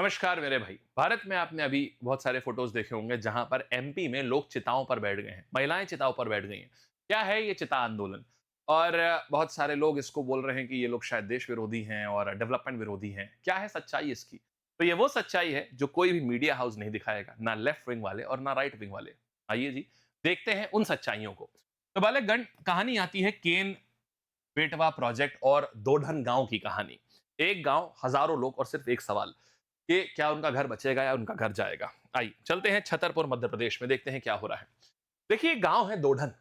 नमस्कार मेरे भाई। भारत में आपने अभी बहुत सारे फोटोज देखे होंगे जहां पर एमपी में लोग चिताओं पर बैठ गए हैं, महिलाएं चिताओं पर बैठ गई हैं। क्या है ये चिता आंदोलन? और बहुत सारे लोग इसको बोल रहे हैं कि ये लोग शायद देश विरोधी हैं और डेवलपमेंट विरोधी हैं। क्या है सच्चाई इसकी? तो ये वो सच्चाई है जो कोई भी मीडिया हाउस नहीं दिखाएगा, ना लेफ्ट विंग वाले और ना राइट विंग वाले। आइए जी, देखते हैं उन सच्चाइयों को। तो बालकगण, कहानी आती है केन बेटवा प्रोजेक्ट और दोढन गांव की कहानी। एक गांव, हजारों लोग और सिर्फ एक सवाल कि क्या उनका घर बचेगा या उनका घर जाएगा। आइए चलते हैं छतरपुर मध्य प्रदेश में, देखते हैं क्या हो रहा है। देखिए, गांव है दोढन।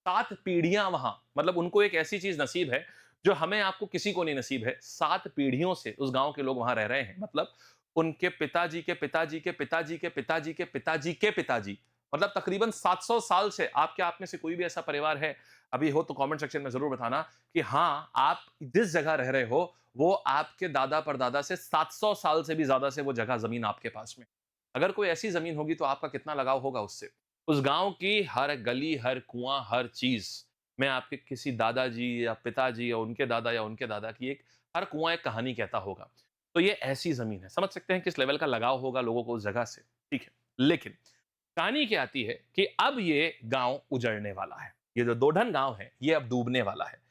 7 पीढ़ियां वहां, मतलब उनको एक ऐसी चीज नसीब है जो हमें आपको किसी को नहीं नसीब है। 7 पीढ़ियों से उस गांव के लोग वहां रह रहे हैं, मतलब उनके पिताजी के पिताजी के पिताजी के पिताजी के पिताजी के पिताजी, मतलब तकरीबन 700 साल से। आपके आप में से कोई भी ऐसा परिवार है अभी हो तो कमेंट सेक्शन में जरूर बताना कि हाँ, आप जिस जगह रह रहे हो वो आपके दादा परदादा से 700 साल से भी ज्यादा से वो जगह जमीन आपके पास में। अगर कोई ऐसी जमीन होगी तो आपका कितना लगाव होगा उससे। उस गांव की हर गली, हर कुआं, हर चीज, मैं आपके किसी दादाजी या पिताजी या उनके दादा या उनके दादा की एक हर कुआं एक कहानी कहता होगा। तो ये ऐसी जमीन है, समझ सकते हैं किस लेवल का लगाव होगा लोगों को उस जगह से। ठीक है, लेकिन कहानी क्या आती है कि अब ये गांव उजड़ने वाला है। ये जो दोढन गांव है ये अब डूबने वाला है।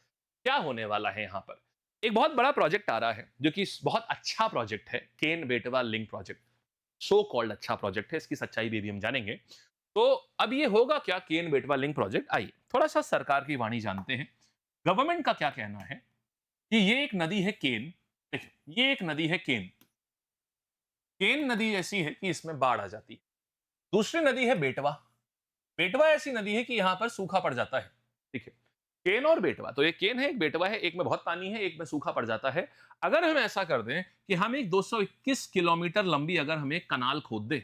क्या होने वाला है यहाँ पर? एक बहुत बड़ा प्रोजेक्ट आ रहा है जो कि बहुत अच्छा प्रोजेक्ट है, केन बेटवा लिंक प्रोजेक्ट। सो कॉल्ड अच्छा प्रोजेक्ट है, इसकी सच्चाई भी हम जानेंगे। तो अब ये होगा क्या केन बेटवा लिंक प्रोजेक्ट? आइए थोड़ा सा सरकार की वाणी जानते हैं। गवर्नमेंट का क्या कहना है कि ये एक नदी है केन। देखिए, ये एक नदी है केन। केन नदी ऐसी है कि इसमें बाढ़ आ जाती है। दूसरी नदी है बेटवा। बेटवा ऐसी नदी है कि यहां पर सूखा पड़ जाता है। ठीक है, केन और बेटवा, तो एक केन है एक बेटवा है, एक में बहुत पानी है एक में सूखा पड़ जाता है। अगर हम ऐसा कर दें कि हम एक 221 किलोमीटर लंबी अगर हम एक कनाल खोद दें,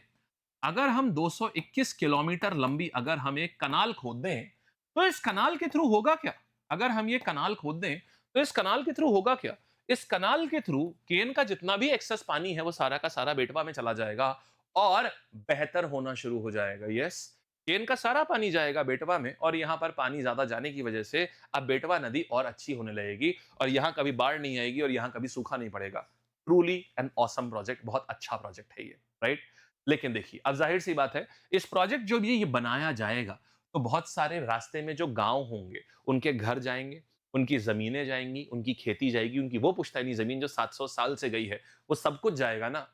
अगर हम 221 किलोमीटर लंबी अगर हम एक कनाल खोद दें, तो इस कनाल के थ्रू होगा क्या? अगर हम ये कनाल खोद दें तो इस कनाल के थ्रू होगा क्या? इस कनाल के थ्रू केन का जितना भी एक्सेस पानी है वो सारा का सारा बेटवा में चला जाएगा और बेहतर होना शुरू हो जाएगा। यस, केन का सारा पानी जाएगा बेटवा में और यहां पर पानी ज्यादा जाने की वजह से अब बेटवा नदी और अच्छी होने लगेगी और यहां कभी बाढ़ नहीं आएगी और यहां कभी सूखा नहीं पड़ेगा। ट्रूली एन ऑसम प्रोजेक्ट, बहुत अच्छा प्रोजेक्ट है ये, राइट? लेकिन देखिए, अब जाहिर सी बात है, इस प्रोजेक्ट जो भी ये बनाया जाएगा तो बहुत सारे रास्ते में जो गांव होंगे उनके घर जाएंगे, उनकी जमीनें जाएंगी, उनकी खेती जाएगी, उनकी वो पुश्तैनी जमीन जो 700 साल से गई है, वो सब कुछ जाएगा ना।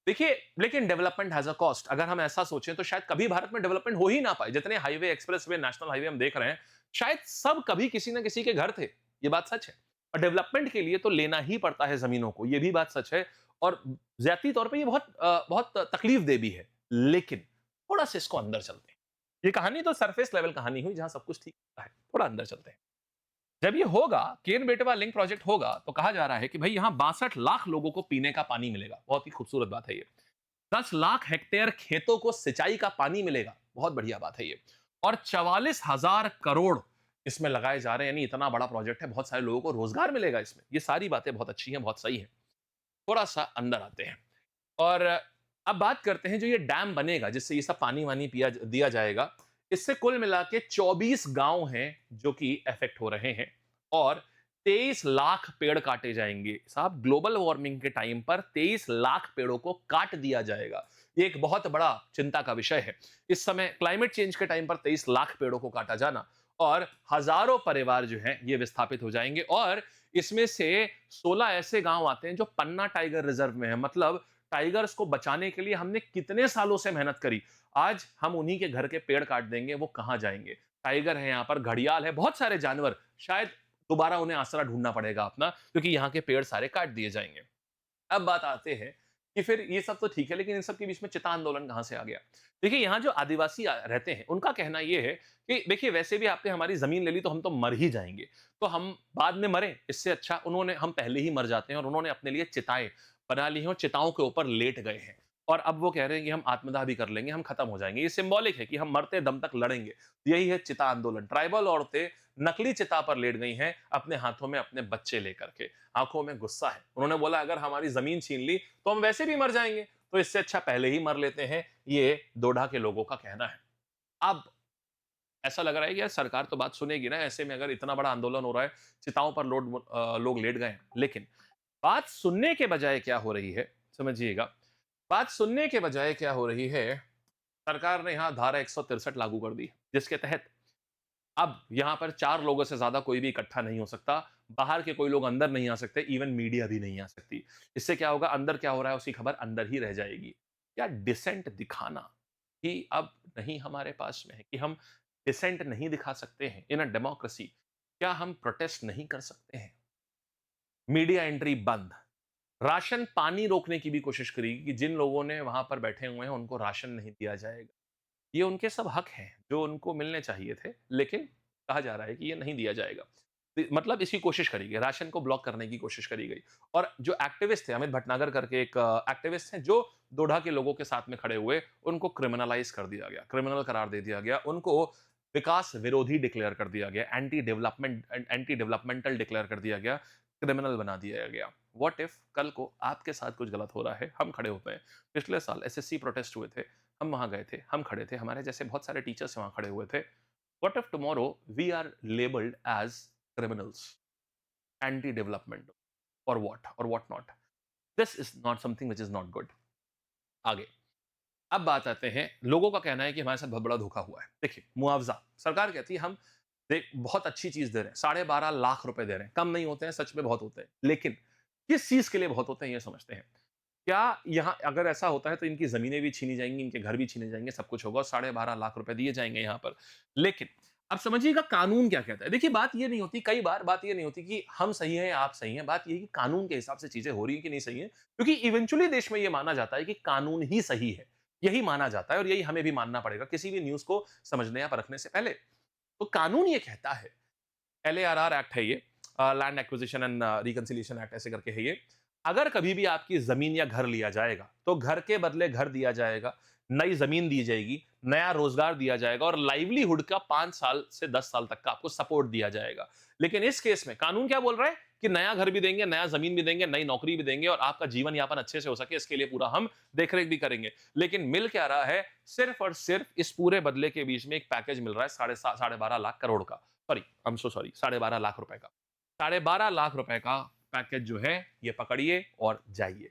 देखिए, लेकिन डेवलपमेंट हैज अ कॉस्ट। अगर हम ऐसा सोचें तो शायद कभी भारत में डेवलपमेंट हो ही ना पाए। जितने हाईवे, एक्सप्रेसवे, नेशनल हाईवे हम देख रहे हैं, शायद सब कभी किसी ना किसी के घर थे। ये बात सच है। और डेवलपमेंट के लिए तो लेना ही पड़ता है जमीनों को, ये भी बात सच है। और ज्यादती तौर पे ये बहुत तकलीफ दे भी है। लेकिन थोड़ा सा इसको अंदर चलते हैं। ये कहानी तो सरफेस लेवल कहानी हुई जहां सब कुछ ठीक है, थोड़ा अंदर चलते हैं। जब ये होगा, केन बेटवा लिंक प्रोजेक्ट होगा, तो कहा जा रहा है कि भाई यहां 62 लाख लोगों को पीने का पानी मिलेगा। बहुत ही खूबसूरत बात है ये। 10 लाख हेक्टेयर खेतों को सिंचाई का पानी मिलेगा, बहुत बढ़िया बात है ये। और 44,000 करोड़ इसमें लगाए जा रहे हैं, यानी इतना बड़ा प्रोजेक्ट है, बहुत सारे लोगों को रोजगार मिलेगा इसमें। ये सारी बातें बहुत अच्छी हैं, बहुत सही है। थोड़ा सा अंदर आते हैं और अब बात करते हैं जो ये डैम बनेगा जिससे ये सब पानी वानी पिया दिया जाएगा। इससे कुल मिला के 24 गांव हैं जो कि इफेक्ट हो रहे हैं और 23 लाख पेड़ काटे जाएंगे। साहब, ग्लोबल वार्मिंग के टाइम पर 23 लाख पेड़ों को काट दिया जाएगा। ये एक बहुत बड़ा चिंता का विषय है। इस समय क्लाइमेट चेंज के टाइम पर 23 लाख पेड़ों को काटा जाना और हजारों परिवार जो हैं ये विस्थापित हो जाएंगे। और इसमें से 16 ऐसे गांव आते हैं जो पन्ना टाइगर रिजर्व में है। मतलब टाइगर्स को बचाने के लिए हमने कितने सालों से मेहनत करी, आज हम उन्हीं के घर के पेड़ काट देंगे, वो कहां जाएंगे? टाइगर है यहाँ पर, घड़ियाल है, बहुत सारे जानवर, शायद दोबारा उन्हें आसरा ढूंढना पड़ेगा अपना, क्योंकि यहाँ के पेड़ सारे काट दिए जाएंगे। अब बात आते हैं कि फिर ये सब तो ठीक है, लेकिन इन सब के बीच में चिता आंदोलन कहां से आ गया? देखिए, यहाँ जो आदिवासी रहते हैं उनका कहना यह है कि देखिए, वैसे भी आपने हमारी जमीन ले ली तो हम तो मर ही जाएंगे, तो हम बाद में मरे, इससे अच्छा उन्होंने हम पहले ही मर जाते हैं। और उन्होंने अपने लिए चिताएं बना ली हैं और चिताओं के ऊपर लेट गए हैं। और अब वो कह रहे हैं कि हम आत्मदाह भी कर लेंगे, हम खत्म हो जाएंगे। ये सिंबॉलिक है कि हम मरते दम तक लड़ेंगे। यही है चिता आंदोलन। ट्राइबल औरतें नकली चिता पर लेट गई हैं, अपने हाथों में अपने बच्चे लेकर के। आंखों में गुस्सा है। उन्होंने बोला अगर हमारी जमीन छीन ली तो हम वैसे भी मर जाएंगे, तो इससे अच्छा पहले ही मर लेते हैं। ये दोडा के लोगों का कहना है। अब ऐसा लग रहा है कि यार सरकार तो बात सुनेगी ना, ऐसे में अगर इतना बड़ा आंदोलन हो रहा है, चिताओं पर लोग लेट गए हैं। लेकिन बात सुनने के बजाय क्या हो रही है, समझिएगा, बात सुनने के बजाय क्या हो रही है, सरकार ने यहाँ धारा 163 लागू कर दी, जिसके तहत अब यहाँ पर 4 लोगों से ज़्यादा कोई भी इकट्ठा नहीं हो सकता, बाहर के कोई लोग अंदर नहीं आ सकते, इवन मीडिया भी नहीं आ सकती। इससे क्या होगा, अंदर क्या हो रहा है उसकी खबर अंदर ही रह जाएगी। क्या डिसेंट दिखाना कि अब नहीं हमारे पास में है, कि हम डिसेंट नहीं दिखा सकते हैं इन अ डेमोक्रेसी? क्या हम प्रोटेस्ट नहीं कर सकते हैं? मीडिया एंट्री बंद। राशन पानी रोकने की भी कोशिश करेगी कि जिन लोगों ने वहां पर बैठे हुए हैं उनको राशन नहीं दिया जाएगा। ये उनके सब हक हैं जो उनको मिलने चाहिए थे, लेकिन कहा जा रहा है कि ये नहीं दिया जाएगा। मतलब इसकी कोशिश करी गई, राशन को ब्लॉक करने की कोशिश करी गई। और जो एक्टिविस्ट थे, अमित भटनागर करके एक एक्टिविस्ट हैं जो दोढ़ा के लोगों के साथ में खड़े हुए, उनको क्रिमिनलाइज कर दिया गया, क्रिमिनल करार दे दिया गया, उनको विकास विरोधी डिक्लेयर कर दिया गया, एंटी डेवलपमेंटल डिक्लेयर कर दिया गया, क्रिमिनल बना दिया गया। व्हाट इफ कल को आपके साथ कुछ गलत हो रहा है, हम खड़े होते हैं। पिछले साल एसएससी प्रोटेस्ट हुए थे, हम वहां गए थे, हम खड़े थे, हमारे जैसे बहुत सारे टीचर्स वहां खड़े हुए थे। What if tomorrow we are labelled as criminals, anti-development, or what or what not? This is not something which is not good. आगे अब बात आते हैं, लोगों का कहना है कि हमारे साथ बहुत बड़ा धोखा हुआ है। देखिए, मुआवजा सरकार कहती है हम देख बहुत अच्छी चीज दे रहे हैं, 12.5 लाख रुपए दे रहे हैं, कम नहीं होते हैं, सच में बहुत होते हैं, लेकिन किस चीज के लिए बहुत होते हैं ये समझते हैं। क्या यहाँ अगर ऐसा होता है तो इनकी जमीनें भी छीनी जाएंगी, इनके घर भी छीने जाएंगे, सब कुछ होगा और 12.5 लाख रुपए दिए जाएंगे यहाँ पर। लेकिन अब समझिएगा कानून क्या कहता है। देखिए, बात ये नहीं होती, कई बार बात ये नहीं होती कि हम सही हैं या आप सही हैं, बात ये है कि कानून के हिसाब से चीजें हो रही हैं कि नहीं सही है, क्योंकि इवेंचुअली देश में ये माना जाता है कि कानून ही सही है, यही माना जाता है और यही हमें भी मानना पड़ेगा किसी भी न्यूज को समझने या परखने से पहले। तो कानून ये कहता है, LARR एक्ट है ये, land acquisition and reconciliation act ऐसे करके है ये। अगर कभी भी आपकी जमीन या घर लिया जाएगा तो घर के बदले घर दिया जाएगा, नई जमीन दी जाएगी, नया रोजगार दिया जाएगा और लाइवलीहुड का 5 साल से 10 साल तक का आपको सपोर्ट दिया जाएगा। लेकिन इस केस में कानून क्या बोल रहा है कि नया घर भी देंगे, नया जमीन भी देंगे, नई नौकरी भी देंगे और आपका जीवन यापन अच्छे से हो सके इसके लिए पूरा हम देखरेख भी करेंगे। लेकिन मिल क्या रहा है, सिर्फ और सिर्फ इस पूरे बदले के बीच में एक पैकेज मिल रहा है 12.5 लाख करोड़ का, sorry I am so sorry, 12.5 lakh रुपए का। 12.5 लाख रुपए का पैकेज जो है ये पकड़िए और जाइए।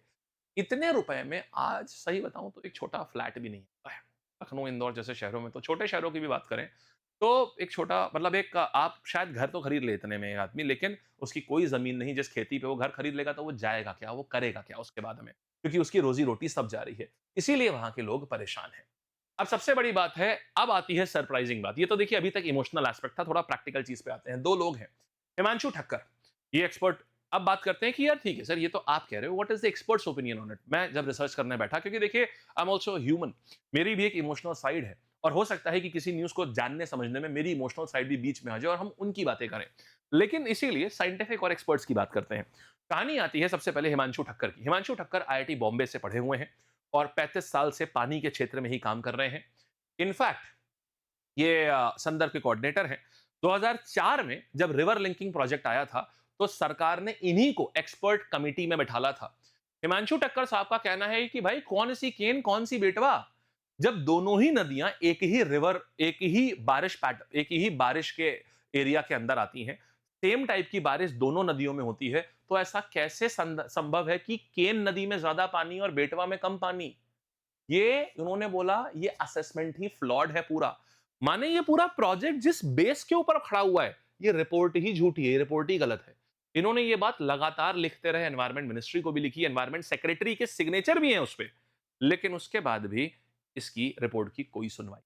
इतने रुपए में आज सही बताऊं तो एक छोटा फ्लैट भी नहीं आता है। लखनऊ, इंदौर जैसे शहरों में, तो छोटे शहरों की भी बात करें तो एक छोटा मतलब एक आप शायद घर तो खरीद ले इतने में एक आदमी, लेकिन उसकी कोई जमीन नहीं, जिस खेती पे वो घर खरीद लेगा तो वो जाएगा क्या, वो करेगा क्या उसके बाद में, क्योंकि उसकी रोजी रोटी सब जा रही है। इसीलिए वहां के लोग परेशान हैं। अब सबसे बड़ी बात है, अब आती है सरप्राइजिंग बात। ये तो देखिए अभी तक इमोशनल एस्पेक्ट था, थोड़ा प्रैक्टिकल चीज पे आते हैं। दो लोग हैं, हिमांशु ठक्कर, ये एक्सपर्ट। अब बात करते हैं कि यार ठीक है सर, ये तो आप कह रहे हो, what is the experts opinion on it. मैं जब रिसर्च करने बैठा, क्योंकि देखिए आई एम आल्सो ह्यूमन, मेरी भी एक इमोशनल साइड है और हो सकता है कि किसी न्यूज को जानने समझने में मेरी इमोशनल साइड भी बीच में आ जाए और हम उनकी बातें करें। लेकिन इसीलिए साइंटिफिक और एक्सपर्ट्स की बात करते हैं। कहानी आती है सबसे पहले हिमांशु ठक्कर की। हिमांशु ठक्कर IIT बॉम्बे से पढ़े हुए हैं और 35 साल से पानी के क्षेत्र में ही काम कर रहे हैं। इनफैक्ट ये संदर्भ के कोऑर्डिनेटर हैं। 2004 में जब रिवर लिंकिंग प्रोजेक्ट आया था तो सरकार ने इन्हीं को एक्सपर्ट कमेटी में बैठाला था। हिमांशु टक्कर साहब का कहना है कि भाई कौन सी केन कौन सी बेटवा, जब दोनों ही नदियां एक ही रिवर, एक ही बारिश के एरिया के अंदर आती हैं, सेम टाइप की बारिश दोनों नदियों में होती है, तो ऐसा कैसे संभव है कि केन नदी में ज्यादा पानी और बेटवा में कम पानी। ये उन्होंने बोला ये असेसमेंट ही फ्लॉड है पूरा। माने ये पूरा प्रोजेक्ट जिस बेस के ऊपर खड़ा हुआ है, ये रिपोर्ट ही झूठी है, ये रिपोर्ट ही गलत है। इन्होंने ये बात लगातार लिखते रहे, एनवायरमेंट मिनिस्ट्री को भी लिखी, एनवायरमेंट सेक्रेटरी के सिग्नेचर भी हैं उस पे, लेकिन उसके बाद भी इसकी रिपोर्ट की कोई सुनवाई।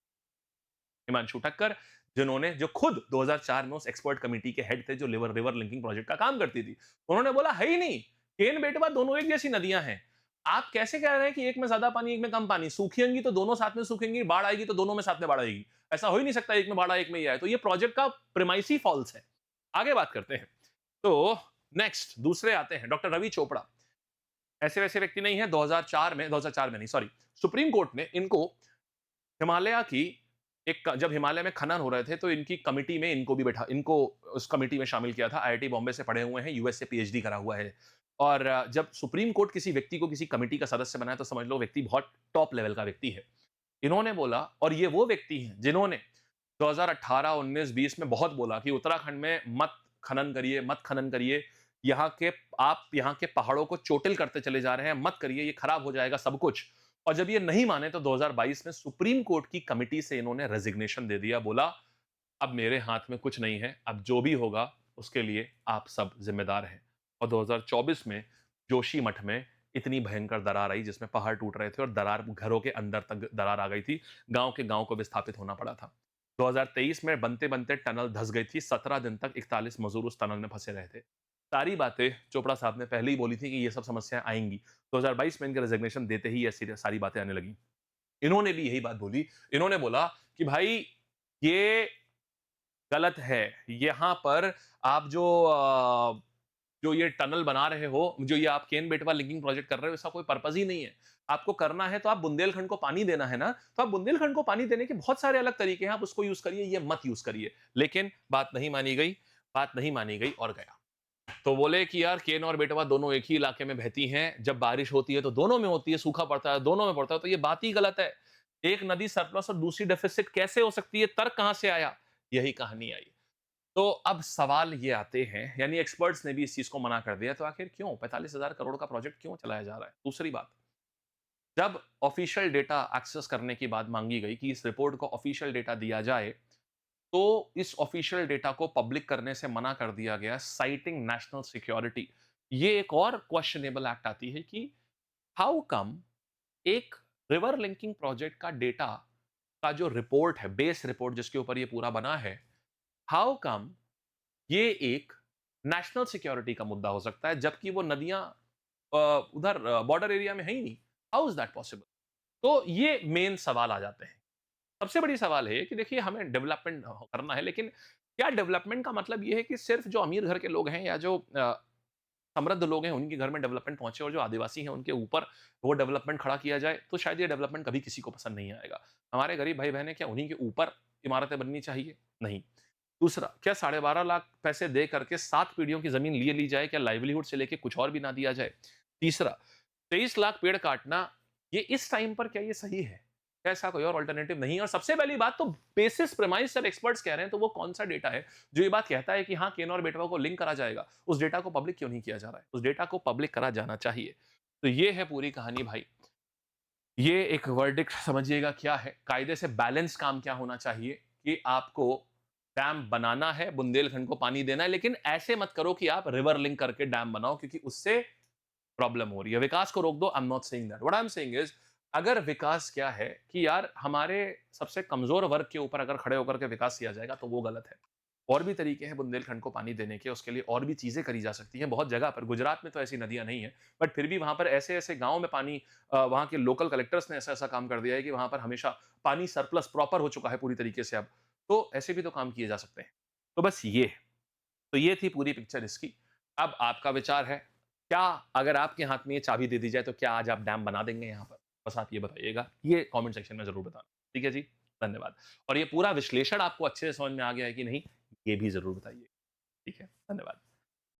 हिमांशु ठक्कर, जिन्होंने जो खुद 2004 में उस एक्सपर्ट कमेटी के हेड थे जो रिवर लिंकिंग प्रोजेक्ट का काम करती थी, उन्होंने बोला है ही नहीं, केन बेटवा दोनों एक जैसी नदियां हैं। आप कैसे कह रहे हैं कि एक में ज्यादा पानी एक में कम पानी, सूखेंगी तो दोनों साथ में सूखेंगी, बाढ़ आएगी तो दोनों में साथ में बाढ़ आएगी। ऐसा हो ही नहीं सकता एक में बाढ़ आए एक में ही आए, तो ये प्रोजेक्ट का प्रेमाइस ही फॉल्स है। आगे बात करते हैं। तो नेक्स्ट दूसरे आते हैं डॉक्टर रवि चोपड़ा। ऐसे वैसे व्यक्ति नहीं है, 2004 में नहीं सॉरी, सुप्रीम कोर्ट ने इनको हिमालय की एक, जब हिमालय में खनन हो रहे थे तो इनकी कमिटी में इनको भी बैठा, इनको उस कमिटी में शामिल किया था। IIT बॉम्बे से पढ़े हुए हैं, यूएस से PhD करा हुआ है। और जब सुप्रीम कोर्ट किसी व्यक्ति को किसी कमिटी का सदस्य बनाए तो समझ लो व्यक्ति बहुत टॉप लेवल का व्यक्ति है। इन्होंने बोला, और ये वो व्यक्ति हैं जिन्होंने 2018, 19, 20 में बहुत बोला कि उत्तराखंड में मत खनन करिए, मत खनन करिए, आप यहाँ के पहाड़ों को चोटिल करते चले जा रहे हैं, मत करिए, ये खराब हो जाएगा सब कुछ। और जब ये नहीं माने तो 2022 में सुप्रीम कोर्ट की कमिटी से इन्होंने रेजिग्नेशन दे दिया, बोला अब मेरे हाथ में कुछ नहीं है, अब जो भी होगा उसके लिए आप सब जिम्मेदार हैं। और 2024 में जोशीमठ में इतनी भयंकर दरार आई जिसमें पहाड़ टूट रहे थे और दरार घरों के अंदर तक दरार आ गई थी, गांव के गांव को विस्थापित होना पड़ा था। 2023 में बनते बनते टनल धस गई थी, 17 दिन तक 41 मजदूर उस टनल में फंसे रहे थे। सारी बातें चोपड़ा साहब ने पहले ही बोली थी कि ये सब समस्याएं आएंगी। 2022 में इनके रेजिग्नेशन देते ही ऐसी सारी बातें आने लगी। इन्होंने भी यही बात बोली। इन्होंने बोला कि भाई ये गलत है। यहाँ पर आप जो ये टनल बना रहे हो, जो ये आप केन बेटवा लिंकिंग प्रोजेक्ट कर रहे हो, इसका कोई पर्पज ही नहीं है। आपको करना है तो आप बुंदेलखंड को पानी देना है ना, तो आप बुंदेलखंड को पानी देने के बहुत सारे अलग तरीके हैं, आप उसको यूज करिए, ये मत यूज करिए। लेकिन बात नहीं मानी गई, बात नहीं मानी गई और गया। तो बोले कि यार केन और बेटवा दोनों एक ही इलाके में बहती हैं, जब बारिश होती है तो दोनों में होती है, सूखा पड़ता है दोनों में पड़ता है, तो ये बात ही गलत है। एक नदी सरप्लस और दूसरी डेफिसिट कैसे हो सकती है, तर्क कहां से आया? यही कहानी आई। तो अब सवाल ये आते हैं, यानी एक्सपर्ट्स ने भी इस चीज को मना कर दिया, तो आखिर क्यों 45,000 करोड़ का प्रोजेक्ट क्यों चलाया जा रहा है? दूसरी बात, जब ऑफिशियल डेटा एक्सेस करने की बात मांगी गई कि इस रिपोर्ट को ऑफिशियल डेटा दिया जाए, तो इस ऑफिशियल डेटा को पब्लिक करने से मना कर दिया गया, साइटिंग नेशनल सिक्योरिटी। ये एक और क्वेश्चनेबल एक्ट आती है कि हाउ कम एक रिवर लिंकिंग प्रोजेक्ट का डेटा का जो रिपोर्ट है, बेस रिपोर्ट जिसके ऊपर ये पूरा बना है, हाउ कम ये एक नेशनल सिक्योरिटी का मुद्दा हो सकता है, जबकि वो नदियां उधर बॉर्डर एरिया में है ही नहीं। How is that possible? तो ये मेन सवाल आ जाते हैं। सबसे बड़ी सवाल है कि देखिए हमें डेवलपमेंट करना है, लेकिन क्या डेवलपमेंट का मतलब ये है कि सिर्फ जो अमीर घर के लोग हैं या जो समृद्ध लोग हैं उनके घर में डेवलपमेंट पहुंचे और जो आदिवासी हैं उनके ऊपर वो डेवलपमेंट खड़ा किया जाए? तो शायद ये डेवलपमेंट कभी किसी को पसंद नहीं आएगा। हमारे गरीब भाई बहन क्या उन्हीं के ऊपर इमारतें बननी चाहिए? नहीं। दूसरा, क्या 12.5 लाख पैसे दे करके 7 पीढ़ियों की जमीन लिए ली जाए, क्या लाइवलीहुड से लेके कुछ और भी ना दिया जाए? तीसरा, 23 लाख पेड़ काटना, ये इस टाइम पर क्या ये सही है? क्या ऐसा कोई और अल्टरनेटिव नहीं है? और सबसे पहली बात, तो बेसिस प्रेमाइस जब एक्सपर्ट्स कह रहे हैं तो वो कौन सा डेटा है जो ये बात कहता है कि हाँ केन और बेटवा को लिंक करा जाएगा? उस डेटा को पब्लिक क्यों नहीं किया जा रहा है? उस डेटा को पब्लिक करा जाना चाहिए। तो ये है पूरी कहानी भाई। ये एक वर्डिक्ट समझिएगा क्या है, कायदे से बैलेंस काम क्या होना चाहिए कि आपको डैम बनाना है, बुंदेलखंड को पानी देना है, लेकिन ऐसे मत करो कि आप रिवर लिंक करके डैम बनाओ, क्योंकि उससे प्रॉब्लम हो रही है। विकास को रोक दो, I am not saying that. What I am saying is, अगर विकास क्या है कि यार हमारे सबसे कमजोर वर्ग के ऊपर अगर खड़े होकर के विकास किया जाएगा तो वो गलत है। और भी तरीके हैं बुंदेलखंड को पानी देने के, उसके लिए और भी चीजें करी जा सकती हैं बहुत जगह पर। गुजरात में तो ऐसी नदियां नहीं है, बट फिर भी वहां पर ऐसे ऐसे गांव में पानी, वहां के लोकल कलेक्टर्स ने ऐसा ऐसा काम कर दिया है कि वहां पर हमेशा पानी सरप्लस प्रॉपर हो चुका है पूरी तरीके से अब। तो ऐसे भी तो काम किए जा सकते हैं। तो बस ये, तो ये थी पूरी पिक्चर इसकी। अब आपका विचार है, क्या अगर आपके हाथ में ये चाबी दे दी जाए तो क्या आज आप डैम बना देंगे यहाँ पर? बस आप ये बताइएगा, ये कमेंट सेक्शन में ज़रूर बताना। ठीक है जी, धन्यवाद। और ये पूरा विश्लेषण आपको अच्छे से समझ में आ गया है कि नहीं, ये भी ज़रूर बताइए। ठीक है, धन्यवाद।